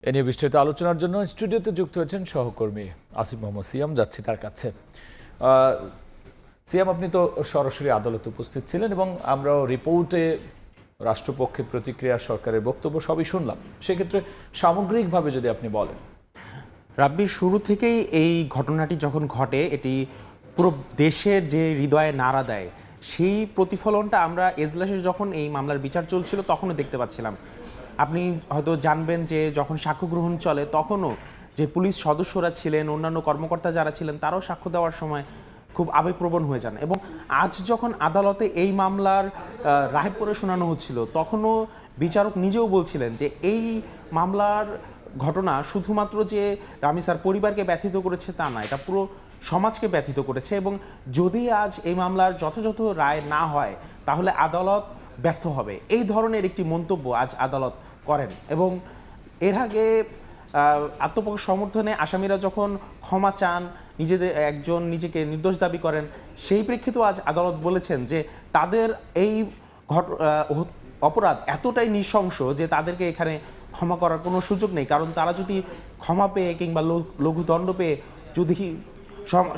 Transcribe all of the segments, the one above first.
এ নিয়ে বিস্তারিত আলোচনার জন্য স্টুডিওতে যুক্ত হয়েছেন সহকর্মী আসিফ মোহাম্মদ সিয়াম। যাচ্ছি তার কাছে। সিয়াম, আপনি তো সরাসরি আদালতে উপস্থিত ছিলেন এবং আমরাও রিপোর্টে রাষ্ট্রপক্ষের প্রতিক্রিয়া, সরকারের বক্তব্য সবই শুনলাম। সেক্ষেত্রে সামগ্রিকভাবে যদি আপনি বলেন। রাব্বি, শুরু থেকেই এই ঘটনাটি যখন ঘটে এটি পুরো দেশের যে হৃদয়ে নাড়া দেয়, সেই প্রতিফলনটা আমরা এজলাসে যখন এই মামলার বিচার চলছিল তখনও দেখতে পাচ্ছিলাম। আপনি হয়তো জানবেন যে যখন সাক্ষ্য গ্রহণ চলে তখনও যে পুলিশ সদস্যরা ছিলেন, অন্যান্য কর্মকর্তা যারা ছিলেন, তারাও সাক্ষ্য দেওয়ার সময় খুব আবেগপ্রবণ হয়ে যান। এবং আজ যখন আদালতে এই মামলার রায় পড়ে শোনানো হচ্ছিল তখনও বিচারক নিজেও বলছিলেন যে এই মামলার ঘটনা শুধুমাত্র যে রামিসার পরিবারকে ব্যথিত করেছে তা না, এটা পুরো সমাজকে ব্যথিত করেছে। এবং যদি আজ এই মামলার যথাযথ রায় না হয় তাহলে আদালত ব্যর্থ হবে, এই ধরনের একটি মন্তব্য আজ আদালত করেন। এবং এর আগে আত্মপক্ষ সমর্থনে আসামিরা যখন ক্ষমা চান, একজন নিজেকে নির্দোষ দাবি করেন, সেই প্রেক্ষিতেও আজ আদালত বলেছেন যে তাদের এই অপরাধ এতটাই নৃশংস যে তাদেরকে এখানে ক্ষমা করার কোনো সুযোগ নেই। কারণ তারা যদি ক্ষমা পেয়ে কিংবা লঘুদণ্ড পেয়ে যদি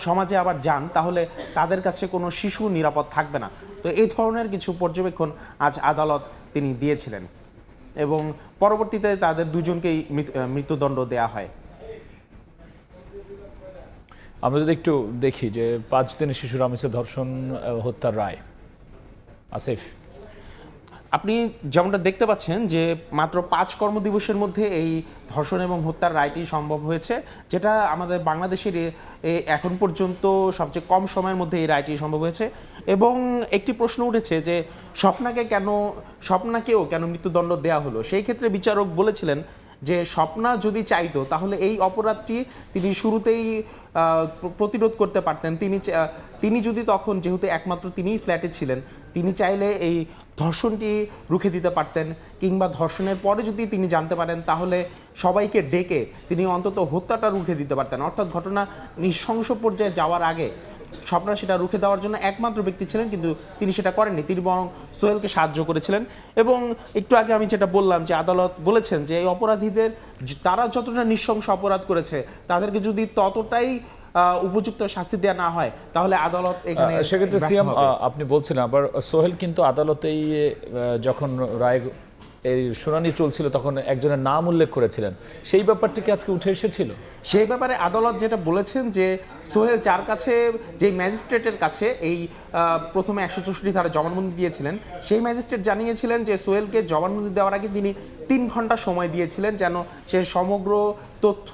সমাজে আবার যান তাহলে তাদের কাছে কোনো শিশু নিরাপদ থাকবে না। তো এই ধরনের কিছু পর্যবেক্ষণ আজ আদালত তিনি দিয়েছিলেন এবং পরবর্তীতে তাদের দুজনকেই মৃত্যুদণ্ড দেয়া হয়। আমরা যদি একটু দেখি যে 5 দিনের শিশু রামিসের ধর্ষণ হত্যার রায়। আসিফ, আপনি যেমনটা দেখতে পাচ্ছেন যে মাত্র 5 কর্মদিবসের মধ্যে এই ধর্ষণ এবং হত্যার রায়টি সম্ভব হয়েছে, যেটা আমাদের বাংলাদেশের এখন পর্যন্ত সবচেয়ে কম সময়ের মধ্যে এই রায়টি সম্ভব হয়েছে। এবং একটি প্রশ্ন উঠেছে যে স্বপ্নাকেও কেন মৃত্যুদণ্ড দেওয়া হলো। সেই ক্ষেত্রে বিচারক বলেছিলেন যে স্বপ্না যদি চাইতো তাহলে এই অপরাধটি তিনি শুরুতেই প্রতিরোধ করতে পারতেন। তিনি যদি তখন, যেহেতু একমাত্র তিনিই ফ্ল্যাটে ছিলেন, তিনি চাইলে এই ধর্ষণটি রুখে দিতে পারতেন, কিংবা ধর্ষণের পরে যদি তিনি জানতে পারেন তাহলে সবাইকে ডেকে তিনি অন্তত হত্যাটা রুখে দিতে পারতেন। অর্থাৎ ঘটনা নৃশংস পর্যায়ে যাওয়ার আগে স্বপ্না সেটা রুখে দেওয়ার জন্য একমাত্র ব্যক্তি ছিলেন, কিন্তু তিনি সেটা করেননি। তিনি বরং সোহেলকে সাহায্য করেছিলেন। এবং একটু আগে আমি যেটা বললাম যে আদালত বলেছেন যে এই অপরাধীদের, তারা যতটা নৃশংস অপরাধ করেছে তাদেরকে যদি ততটাই উপযুক্ত শাস্তি দেওয়া না হয় তাহলে আদালত এখানে সেক্ষেত্রে সিয়াম, আপনি বলছেন আবার সোহেল কিন্তু আদালতেই যখন রায় এই শুনানি চলছিল তখন একজনের নাম উল্লেখ করেছিলেন, সেই ব্যাপারটি কি আজকে উঠে এসেছিল? সেই ব্যাপারে আদালত যেটা বলেছেন যে সোহেল যার কাছে, যে ম্যাজিস্ট্রেটের কাছে এই প্রথমে 164 ধারা জবানবন্দি দিয়েছিলেন, সেই ম্যাজিস্ট্রেট জানিয়েছিলেন যে সোহেলকে জবানবন্দি দেওয়ার আগে তিনি 3 ঘন্টা সময় দিয়েছিলেন যেন সে সমগ্র তথ্য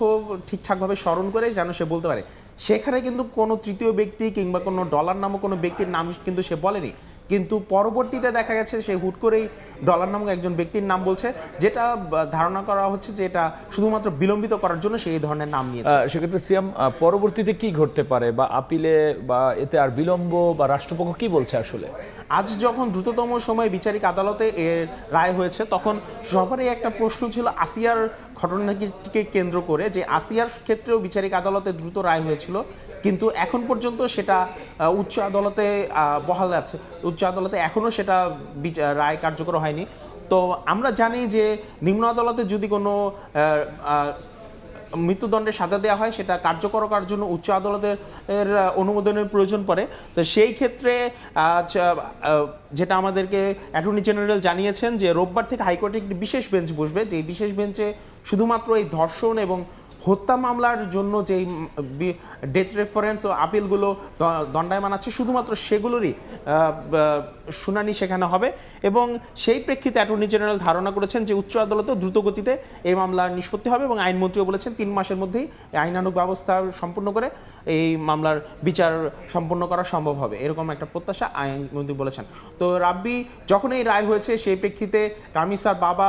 ঠিকঠাকভাবে স্মরণ করে যেন সে বলতে পারে। সেখানে কিন্তু কোনো তৃতীয় ব্যক্তি কিংবা কোনো ডলার নামক কোনো ব্যক্তির নাম কিন্তু সে বলেনি। কিন্তু পরবর্তীতে দেখা গেছে সে হুট করেই ডলার নামক একজন ব্যক্তির নাম বলছে, যেটা ধারণা করা হচ্ছে যে এটা শুধুমাত্র বিলম্বিত করার জন্য সেই ধরনের নাম নিয়েছে। সেক্ষেত্রে সিয়াম, পরবর্তীতে কি ঘটতে পারে, বা আপিলে বা এতে আর বিলম্ব, বা রাষ্ট্রপক্ষ কি বলছে আসলে? আজ যখন দ্রুততম সময়ে বিচারিক আদালতে এর রায় হয়েছে তখন সবারই একটা প্রশ্ন ছিল আসিয়ার ঘটনাটিকে কেন্দ্র করে, যে আসিয়ার ক্ষেত্রেও বিচারিক আদালতে দ্রুত রায় হয়েছিল, কিন্তু এখন পর্যন্ত সেটা উচ্চ আদালতে বহাল আছে। উচ্চ আদালতে এখনও সেটা রায় কার্যকর হয়নি। তো আমরা জানি যে নিম্ন আদালতে যদি কোনো মৃত্যুদণ্ডে সাজা দেওয়া হয় সেটা কার্যকর করার জন্য উচ্চ আদালতের অনুমোদনের প্রয়োজন পড়ে। তো সেই ক্ষেত্রে যেটা আমাদেরকে অ্যাটর্নি জেনারেল জানিয়েছেন যে রোববার থেকে হাইকোর্টে একটি বিশেষ বেঞ্চ বসবে, যে বিশেষ বেঞ্চে শুধুমাত্র এই ধর্ষণ এবং হত্যা মামলার জন্য যেই ডেথ রেফারেন্স ও আপিলগুলো দণ্ডায়মান আছে শুধুমাত্র সেগুলোরই শুনানি সেখানে হবে। এবং সেই প্রেক্ষিতে অ্যাটর্নি জেনারেল ধারণা করেছেন যে উচ্চ আদালতে দ্রুতগতিতে এই মামলার নিষ্পত্তি হবে, এবং আইনমন্ত্রীও বলেছেন 3 মাসের মধ্যেই আইনানুগ ব্যবস্থা সম্পূর্ণ করে এই মামলার বিচার সম্পন্ন করা সম্ভব হবে, এরকম একটা প্রত্যাশা আইনমন্ত্রী বলেছেন। তো রাব্বি, যখন এই রায় হয়েছে সেই প্রেক্ষিতে রামিসার বাবা,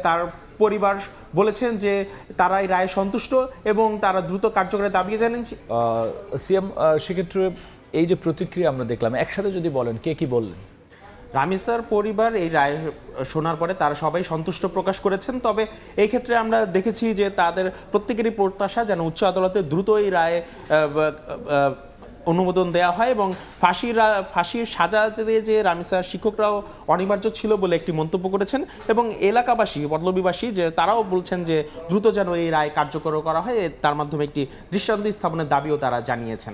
তার পরিবার বলেছেন যে তারা এই রায়ে সন্তুষ্ট এবং তারা দ্রুত কার্যকরের দাবি জানিয়েছে। সিএম, সেক্ষেত্রে এই যে প্রতিক্রিয়া আমরা দেখলাম, একসাথে যদি বলেন কে কি বললেন? রামিসার পরিবার এই রায় শোনার পরে তারা সবাই সন্তুষ্ট প্রকাশ করেছেন। তবে এই ক্ষেত্রে আমরা দেখেছি যে তাদের প্রত্যেকেরই প্রত্যাশা যেন উচ্চ আদালতে দ্রুত এই রায় অনুমোদন দেওয়া হয় এবং ফাঁসির সাজা দিয়ে যে রামিসার শিক্ষকরাও অনিবার্য ছিল বলে একটি মন্তব্য করেছেন এবং এলাকাবাসী পল্লবীবাসী যে তারাও বলছেন যে দ্রুত যেন এই রায় কার্যকর করা হয় তার মাধ্যমে একটি দৃষ্টান্ত স্থাপনের দাবিও তারা জানিয়েছেন।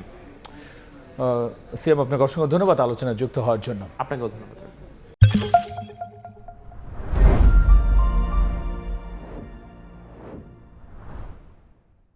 সিয়াম, আপনাকে অসংখ্য ধন্যবাদ আলোচনায় যুক্ত হওয়ার জন্য। আপনাকেও ধন্যবাদ।